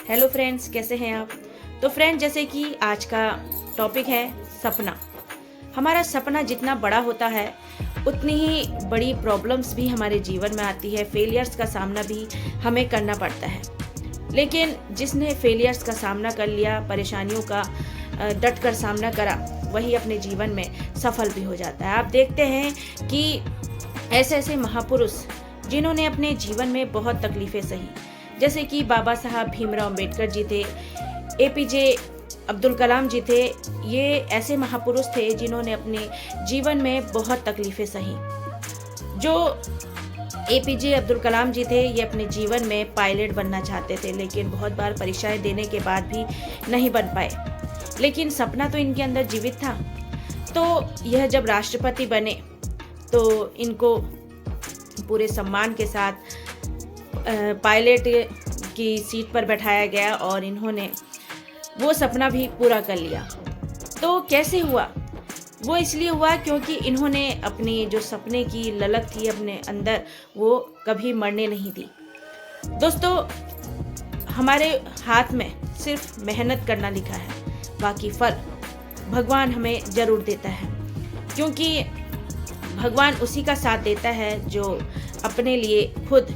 Hello friends, कैसे हैं आप। तो फ्रेंड, जैसे कि आज का टॉपिक है सपना। हमारा सपना जितना बड़ा होता है उतनी ही बड़ी प्रॉब्लम्स भी हमारे जीवन में आती है, फेलियर्स का सामना भी हमें करना पड़ता है। लेकिन जिसने फेलियर्स का सामना कर लिया, परेशानियों का डट कर सामना करा, वही अपने जीवन में सफल भी हो जाता है। आप देखते हैं कि ऐसे ऐसे महापुरुष जिन्होंने अपने जीवन में बहुत तकलीफ़ें सही, जैसे कि बाबा साहब भीमराव अंबेडकर जी थे, एपीजे अब्दुल कलाम जी थे। ये ऐसे महापुरुष थे जिन्होंने अपने जीवन में बहुत तकलीफ़ें सही। जो एपीजे अब्दुल कलाम जी थे, ये अपने जीवन में पायलट बनना चाहते थे, लेकिन बहुत बार परीक्षाएं देने के बाद भी नहीं बन पाए। लेकिन सपना तो इनके अंदर जीवित था। तो यह जब राष्ट्रपति बने तो इनको पूरे सम्मान के साथ पायलट की सीट पर बैठाया गया और इन्होंने वो सपना भी पूरा कर लिया। तो कैसे हुआ? वो इसलिए हुआ क्योंकि इन्होंने अपनी जो सपने की ललक थी अपने अंदर, वो कभी मरने नहीं दी। दोस्तों, हमारे हाथ में सिर्फ मेहनत करना लिखा है, बाकी फल भगवान हमें ज़रूर देता है, क्योंकि भगवान उसी का साथ देता है जो अपने लिए खुद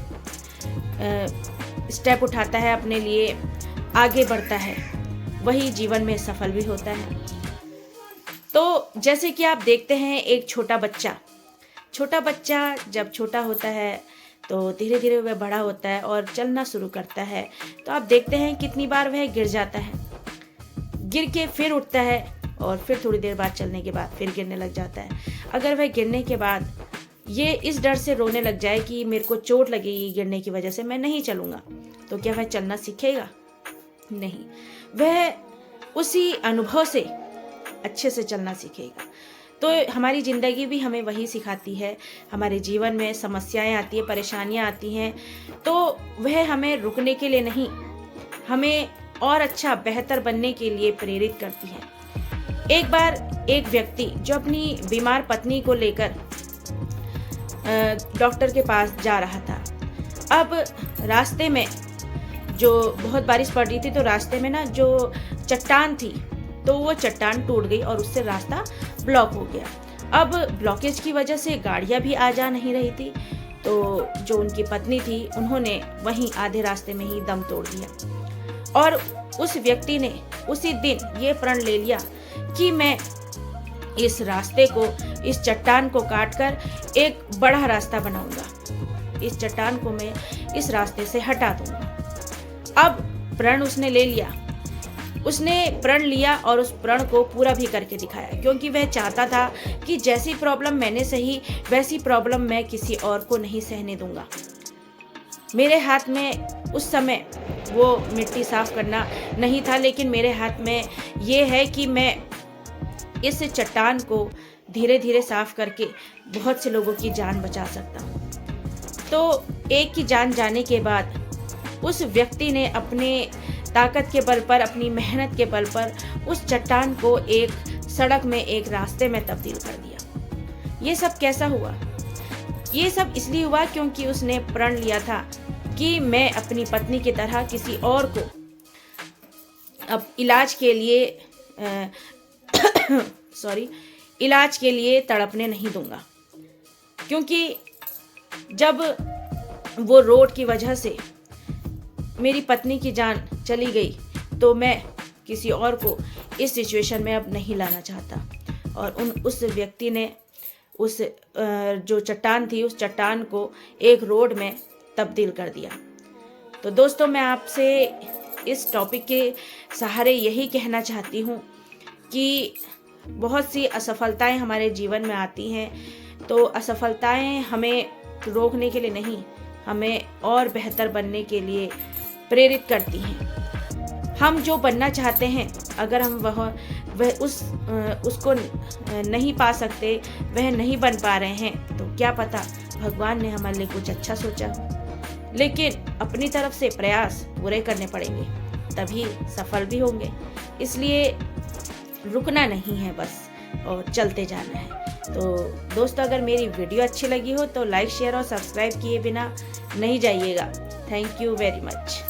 स्टेप उठाता है, अपने लिए आगे बढ़ता है, वही जीवन में सफल भी होता है। तो जैसे कि आप देखते हैं, एक छोटा बच्चा जब छोटा होता है तो धीरे धीरे वह बड़ा होता है और चलना शुरू करता है। तो आप देखते हैं कितनी बार वह गिर जाता है, गिर के फिर उठता है और फिर थोड़ी देर बाद चलने के बाद फिर गिरने लग जाता है। अगर वह गिरने के बाद ये इस डर से रोने लग जाए कि मेरे को चोट लगेगी गिरने की वजह से, मैं नहीं चलूँगा, तो क्या वह चलना सीखेगा? नहीं, वह उसी अनुभव से अच्छे से चलना सीखेगा। तो हमारी ज़िंदगी भी हमें वही सिखाती है। हमारे जीवन में समस्याएं आती हैं, परेशानियां आती हैं, तो वह हमें रुकने के लिए नहीं, हमें और अच्छा बेहतर बनने के लिए प्रेरित करती है। एक बार एक व्यक्ति जो अपनी बीमार पत्नी को लेकर डॉक्टर के पास जा रहा था। अब रास्ते में जो बहुत बारिश पड़ रही थी, तो रास्ते में ना जो चट्टान थी, तो वो चट्टान टूट गई और उससे रास्ता ब्लॉक हो गया। अब ब्लॉकेज की वजह से गाड़ियां भी आ जा नहीं रही थी। तो जो उनकी पत्नी थी, उन्होंने वहीं आधे रास्ते में ही दम तोड़ दिया और उस व्यक्ति ने उसी दिन ये प्रण ले लिया कि मैं इस रास्ते को, इस चट्टान को काटकर एक बड़ा रास्ता बनाऊंगा, इस चट्टान को मैं इस रास्ते से हटा दूंगा। अब प्रण उसने ले लिया, उसने प्रण लिया और उस प्रण को पूरा भी करके दिखाया, क्योंकि वह चाहता था कि जैसी प्रॉब्लम मैंने सही, वैसी प्रॉब्लम मैं किसी और को नहीं सहने दूंगा। मेरे हाथ में उस समय वो मिट्टी साफ करना नहीं था, लेकिन मेरे हाथ में ये है कि मैं इस चट्टान को धीरे धीरे साफ करके बहुत से लोगों की जान बचा सकता हूँ। तो एक की जान जाने के बाद उस व्यक्ति ने अपने ताकत के बल पर, अपनी मेहनत के बल पर उस चट्टान को एक सड़क में, एक रास्ते में तब्दील कर दिया। ये सब कैसा हुआ? ये सब इसलिए हुआ क्योंकि उसने प्रण लिया था कि मैं अपनी पत्नी की तरह किसी और को अब इलाज के लिए तड़पने नहीं दूंगा। क्योंकि जब वो रोड की वजह से मेरी पत्नी की जान चली गई, तो मैं किसी और को इस सिचुएशन में अब नहीं लाना चाहता। और उस व्यक्ति ने उस जो चट्टान थी, उस चट्टान को एक रोड में तब्दील कर दिया। तो दोस्तों, मैं आपसे इस टॉपिक के सहारे यही कहना चाहती हूँ कि बहुत सी असफलताएं हमारे जीवन में आती हैं, तो असफलताएं हमें रोकने के लिए नहीं, हमें और बेहतर बनने के लिए प्रेरित करती हैं। हम जो बनना चाहते हैं, अगर हम उसको नहीं पा सकते, वह नहीं बन पा रहे हैं, तो क्या पता भगवान ने हमारे लिए कुछ अच्छा सोचा हो। लेकिन अपनी तरफ से प्रयास पूरे करने पड़ेंगे, तभी सफल भी होंगे। इसलिए रुकना नहीं है बस, और चलते जाना है। तो दोस्तों, अगर मेरी वीडियो अच्छी लगी हो तो लाइक, शेयर और सब्सक्राइब किए बिना नहीं जाइएगा। Thank you very much.